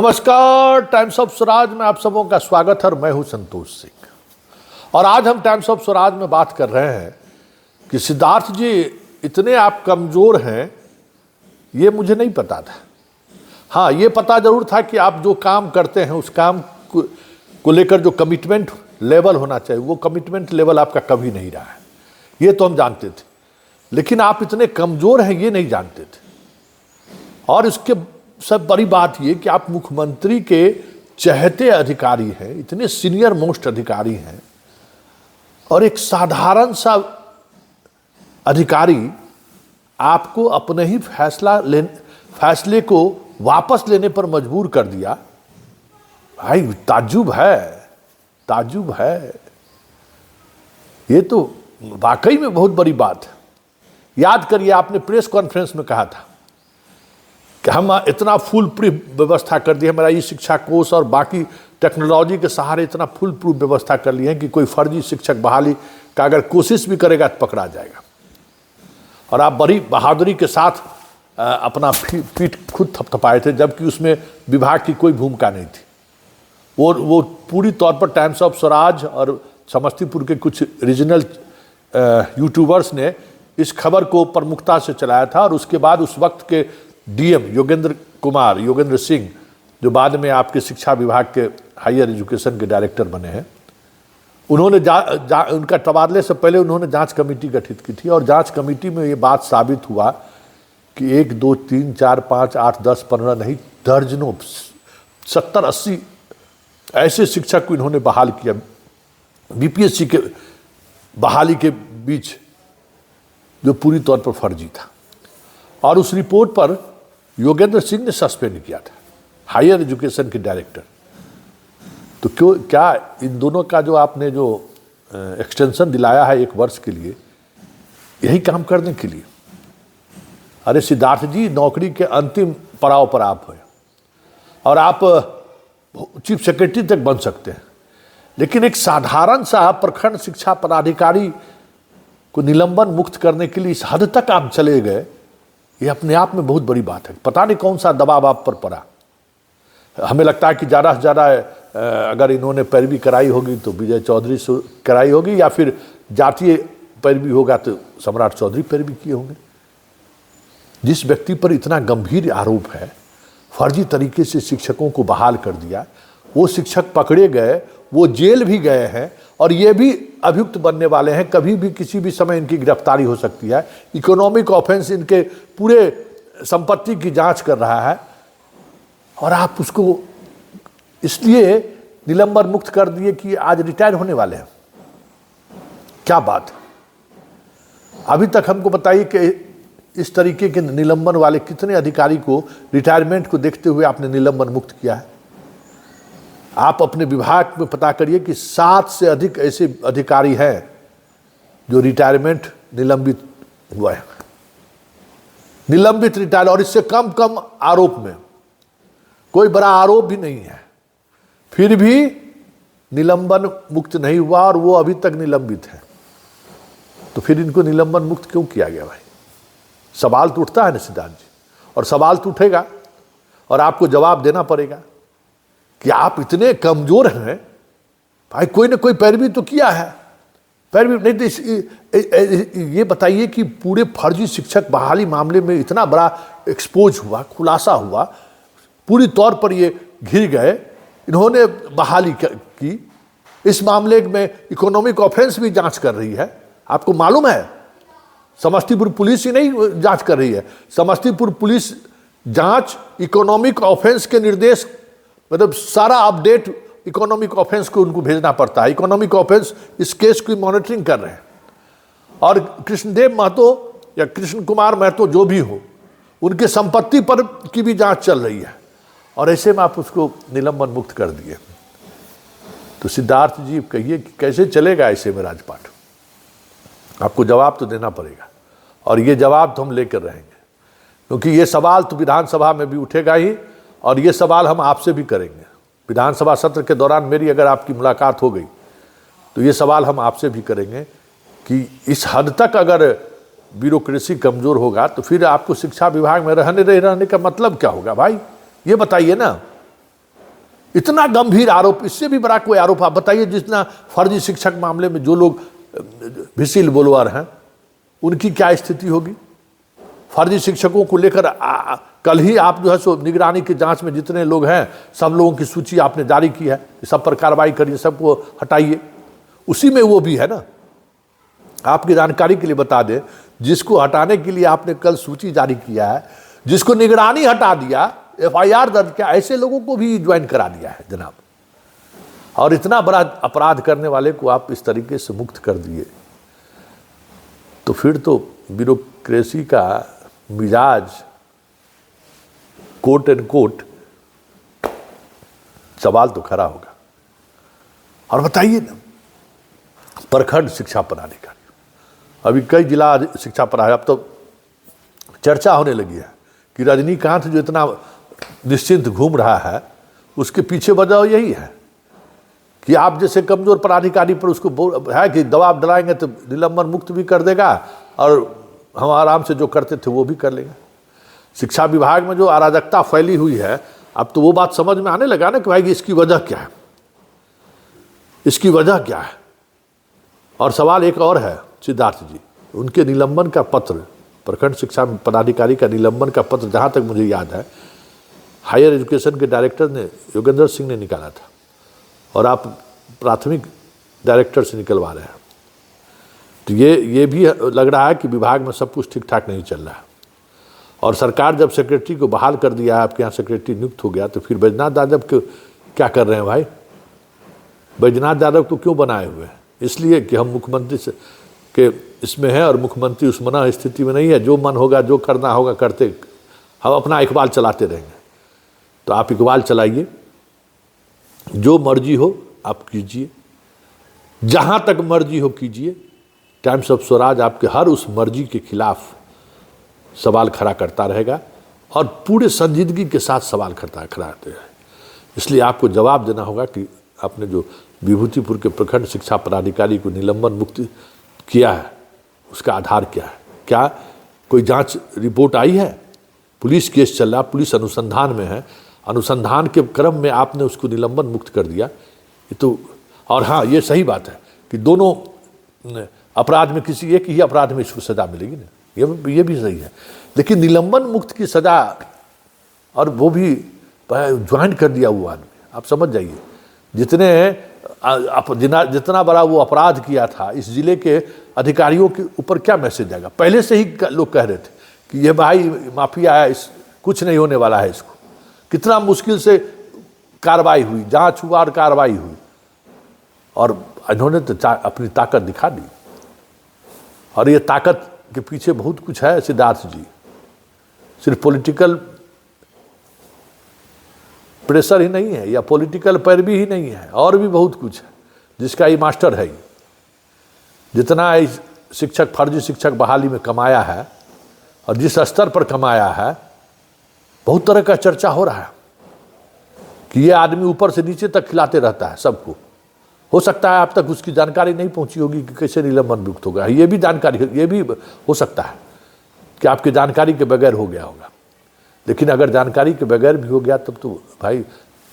नमस्कार, times of Swaraj में आप सबों का स्वागत है। मैं हूं संतोष सिंह और आज हम टाइम्स ऑफ स्वराज में बात कर रहे हैं कि सिद्धार्थ जी इतने आप कमजोर हैं, ये मुझे नहीं पता था। हाँ, ये पता जरूर था कि आप जो काम करते हैं उस काम को लेकर जो कमिटमेंट लेवल होना चाहिए वो कमिटमेंट लेवल आपका कभी नहीं रहा है, ये तो हम जानते थे। लेकिन आप इतने कमजोर हैं ये नहीं जानते थे। और इसके सब बड़ी बात ये कि आप मुख्यमंत्री के चहेते अधिकारी हैं, इतने सीनियर मोस्ट अधिकारी हैं, और एक साधारण सा अधिकारी आपको अपने ही फैसले को वापस लेने पर मजबूर कर दिया। भाई ताज्जुब है। ये तो वाकई में बहुत बड़ी बात है। याद करिए, आपने प्रेस कॉन्फ्रेंस में कहा था कि हम इतना फुल प्रूफ व्यवस्था कर दी है, हमारा ई शिक्षा कोष और बाकी टेक्नोलॉजी के सहारे इतना फुल प्रूफ व्यवस्था कर ली है कि कोई फर्जी शिक्षक बहाली का अगर कोशिश भी करेगा तो पकड़ा जाएगा। और आप बड़ी बहादुरी के साथ अपना पीठ खुद थपथपाए थे, जबकि उसमें विभाग की कोई भूमिका नहीं थी। वो पूरी तौर पर टाइम्स ऑफ स्वराज और समस्तीपुर के कुछ रीजनल यूट्यूबर्स ने इस खबर को प्रमुखता से चलाया था। और उसके बाद उस वक्त के डीएम योगेंद्र सिंह, जो बाद में आपके शिक्षा विभाग के हायर एजुकेशन के डायरेक्टर बने हैं, उन्होंने उनका तबादले से पहले उन्होंने जांच कमेटी गठित की थी। और जांच कमेटी में ये बात साबित हुआ कि 1, 2, 3, 4, 5, 8, 10, 15 नहीं, दर्जनों 70, 80 ऐसे शिक्षक को इन्होंने बहाल किया बीपीएससी के बहाली के बीच, जो पूरी तौर पर फर्जी था। और उस रिपोर्ट पर योगेंद्र सिंह ने सस्पेंड किया था, हायर एजुकेशन के डायरेक्टर। तो क्या इन दोनों का जो आपने जो एक्सटेंशन दिलाया है 1 वर्ष के लिए, यही काम करने के लिए? अरे सिद्धार्थ जी, नौकरी के अंतिम पड़ाव पर आप हैं और आप चीफ सेक्रेटरी तक बन सकते हैं, लेकिन एक साधारण सा प्रखंड शिक्षा पदाधिकारी को निलंबन मुक्त करने के लिए इस हद तक आप चले गए, ये अपने आप में बहुत बड़ी बात है। पता नहीं कौन सा दबाव आप पर पड़ा। हमें लगता है कि ज़्यादा से ज़्यादा अगर इन्होंने पैरवी कराई होगी तो विजय चौधरी से कराई होगी, या फिर जातीय पैरवी होगा तो सम्राट चौधरी पैरवी किए होंगे। जिस व्यक्ति पर इतना गंभीर आरोप है, फर्जी तरीके से शिक्षकों को बहाल कर दिया, वो शिक्षक पकड़े गए, वो जेल भी गए हैं और ये भी अभियुक्त बनने वाले हैं। कभी भी किसी भी समय इनकी गिरफ्तारी हो सकती है। इकोनॉमिक ऑफेंस इनके पूरे संपत्ति की जांच कर रहा है और आप उसको इसलिए निलंबन मुक्त कर दिए कि आज रिटायर होने वाले हैं। क्या बात है। अभी तक हमको बताइए कि इस तरीके के निलंबन वाले कितने अधिकारी को रिटायरमेंट को देखते हुए आपने निलंबन मुक्त किया है? आप अपने विभाग में पता करिए कि 7 से अधिक ऐसे अधिकारी हैं जो रिटायरमेंट निलंबित हुआ है, निलंबित रिटायर, और इससे कम आरोप में, कोई बड़ा आरोप भी नहीं है, फिर भी निलंबन मुक्त नहीं हुआ और वो अभी तक निलंबित है। तो फिर इनको निलंबन मुक्त क्यों किया गया? भाई सवाल तो उठता है ना सिद्धार्थ जी, और सवाल तो उठेगा और आपको जवाब देना पड़ेगा कि आप इतने कमजोर हैं। भाई कोई ना कोई पैरवी तो किया है, पैरवी नहीं तो ये बताइए कि पूरे फर्जी शिक्षक बहाली मामले में इतना बड़ा एक्सपोज हुआ, खुलासा हुआ, पूरी तौर पर ये घिर गए, इन्होंने बहाली की। इस मामले में इकोनॉमिक ऑफेंस भी जांच कर रही है। आपको मालूम है समस्तीपुर पुलिस ही नहीं जांच कर रही है, समस्तीपुर पुलिस जांच इकोनॉमिक ऑफेंस के निर्देश, मतलब सारा अपडेट इकोनॉमिक ऑफेंस को उनको भेजना पड़ता है। इकोनॉमिक ऑफेंस इस केस की मॉनिटरिंग कर रहे हैं और कृष्णदेव महतो या कृष्ण कुमार महतो जो भी हो, उनके संपत्ति पर की भी जांच चल रही है, और ऐसे में आप उसको निलंबन मुक्त कर दिए। तो सिद्धार्थ जी कहिए कि कैसे चलेगा ऐसे में राजपाट? आपको जवाब तो देना पड़ेगा और ये जवाब तो हम लेकर रहेंगे, क्योंकि ये सवाल तो विधानसभा में भी उठेगा ही और ये सवाल हम आपसे भी करेंगे। विधानसभा सत्र के दौरान मेरी अगर आपकी मुलाकात हो गई तो ये सवाल हम आपसे भी करेंगे कि इस हद तक अगर ब्यूरोक्रेसी कमज़ोर होगा तो फिर आपको शिक्षा विभाग में रहने का मतलब क्या होगा? भाई ये बताइए ना। इतना गंभीर आरोप, इससे भी बड़ा कोई आरोप आप बताइए। जितना फर्जी शिक्षक मामले में जो लोग विसिल ब्लोअर हैं उनकी क्या स्थिति होगी। फर्जी शिक्षकों को लेकर कल ही आप जो है सो निगरानी की जांच में जितने लोग हैं सब लोगों की सूची आपने जारी की है, सब पर कार्रवाई करिए, सबको हटाइए। उसी में वो भी है ना। आपकी जानकारी के लिए बता दें, जिसको हटाने के लिए आपने कल सूची जारी किया है, जिसको निगरानी हटा दिया, FIR दर्ज किया, ऐसे लोगों को भी ज्वाइन करा दिया है जनाब। और इतना बड़ा अपराध करने वाले को आप इस तरीके से मुक्त कर दिए, तो फिर तो ब्यूरोक्रेसी का मिजाज कोट एंड कोट सवाल तो खड़ा होगा। और बताइए ना, प्रखंड शिक्षा पदाधिकारी, अभी कई जिला शिक्षा पदाधिकारी, अब तो चर्चा होने लगी है कि रजनीकांत जो इतना निश्चिंत घूम रहा है उसके पीछे वजह यही है कि आप जैसे कमजोर पदाधिकारी पर उसको है कि दबाव डालेंगे तो निलंबन मुक्त भी कर देगा और हम आराम से जो करते थे वो भी कर लेंगे। शिक्षा विभाग में जो अराजकता फैली हुई है, अब तो वो बात समझ में आने लगा ना कि भाई इसकी वजह क्या है, इसकी वजह क्या है। और सवाल एक और है सिद्धार्थ जी, उनके निलंबन का पत्र, प्रखंड शिक्षा पदाधिकारी का निलंबन का पत्र जहाँ तक मुझे याद है हायर एजुकेशन के डायरेक्टर ने, योगेंद्र सिंह ने निकाला था, और आप प्राथमिक डायरेक्टर से निकलवा रहे हैं। तो ये भी लग रहा है कि विभाग में सब कुछ ठीक ठाक नहीं चल रहा है। और सरकार जब सेक्रेटरी को बहाल कर दिया है, आपके यहाँ सेक्रेटरी नियुक्त हो गया, तो फिर बैजनाथ यादव को क्या कर रहे हैं भाई? बैजनाथ यादव को क्यों बनाए हुए हैं? इसलिए कि हम मुख्यमंत्री से के इसमें है और मुख्यमंत्री उस मना स्थिति में नहीं है, जो मन होगा जो करना होगा करते, हम अपना इकबाल चलाते रहेंगे। तो आप इकबाल चलाइए, जो मर्जी हो आप कीजिए, जहाँ तक मर्जी हो कीजिए। टाइम्स ऑफ स्वराज आपके हर उस मर्जी के खिलाफ सवाल खड़ा करता रहेगा और पूरे संजीदगी के साथ सवाल खड़ा करते हैं। इसलिए आपको जवाब देना होगा कि आपने जो विभूतिपुर के प्रखंड शिक्षा पदाधिकारी को निलंबन मुक्त किया है उसका आधार क्या है? क्या कोई जांच रिपोर्ट आई है? पुलिस केस चल रहा, पुलिस अनुसंधान में है, अनुसंधान के क्रम में आपने उसको निलंबन मुक्त कर दिया। ये तो, और हाँ ये सही बात है कि दोनों अपराध में किसी एक ही अपराध में इसको सजा मिलेगी ना, ये भी सही है। लेकिन निलंबन मुक्त की सजा, और वो भी ज्वाइन कर दिया वो आदमी, आप समझ जाइए जितना बड़ा वो अपराध किया था, इस जिले के अधिकारियों के ऊपर क्या मैसेज जाएगा। पहले से ही लोग कह रहे थे कि ये भाई माफिया है, कुछ नहीं होने वाला है इसको। कितना मुश्किल से कार्रवाई हुई, जांच हुआ और कार्रवाई हुई, और इन्होंने तो अपनी ताकत दिखा दी। और ये ताकत के पीछे बहुत कुछ है सिद्धार्थ जी, सिर्फ पॉलिटिकल प्रेशर ही नहीं है या पॉलिटिकल पैरवी ही नहीं है, और भी बहुत कुछ है जिसका ये मास्टर है। जितना शिक्षक, फर्जी शिक्षक बहाली में कमाया है और जिस स्तर पर कमाया है, बहुत तरह का चर्चा हो रहा है कि ये आदमी ऊपर से नीचे तक खिलाते रहता है सबको। हो सकता है आप तक उसकी जानकारी नहीं पहुंची होगी कि कैसे निलंबन मुक्त होगा, ये भी जानकारी, ये भी हो सकता है कि आपकी जानकारी के बगैर हो गया होगा। लेकिन अगर जानकारी के बगैर भी हो गया तब तो भाई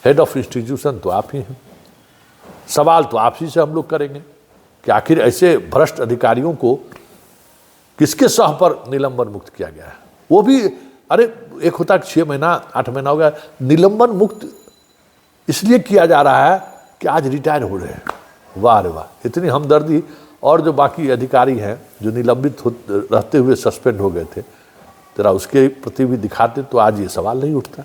हेड ऑफ इंस्टीट्यूशन तो आप ही हैं। सवाल तो आप ही से हम लोग करेंगे कि आखिर ऐसे भ्रष्ट अधिकारियों को किसके सह पर निलंबन मुक्त किया गया है। वो भी, अरे एक होता है 6 महीना 8 महीना हो गया, निलंबन मुक्त इसलिए किया जा रहा है कि आज रिटायर हो रहे हैं। वाह रे वाह, इतनी हमदर्दी। और जो बाकी अधिकारी हैं जो निलंबित रहते हुए सस्पेंड हो गए थे, जरा उसके प्रति भी दिखाते तो आज ये सवाल नहीं उठता।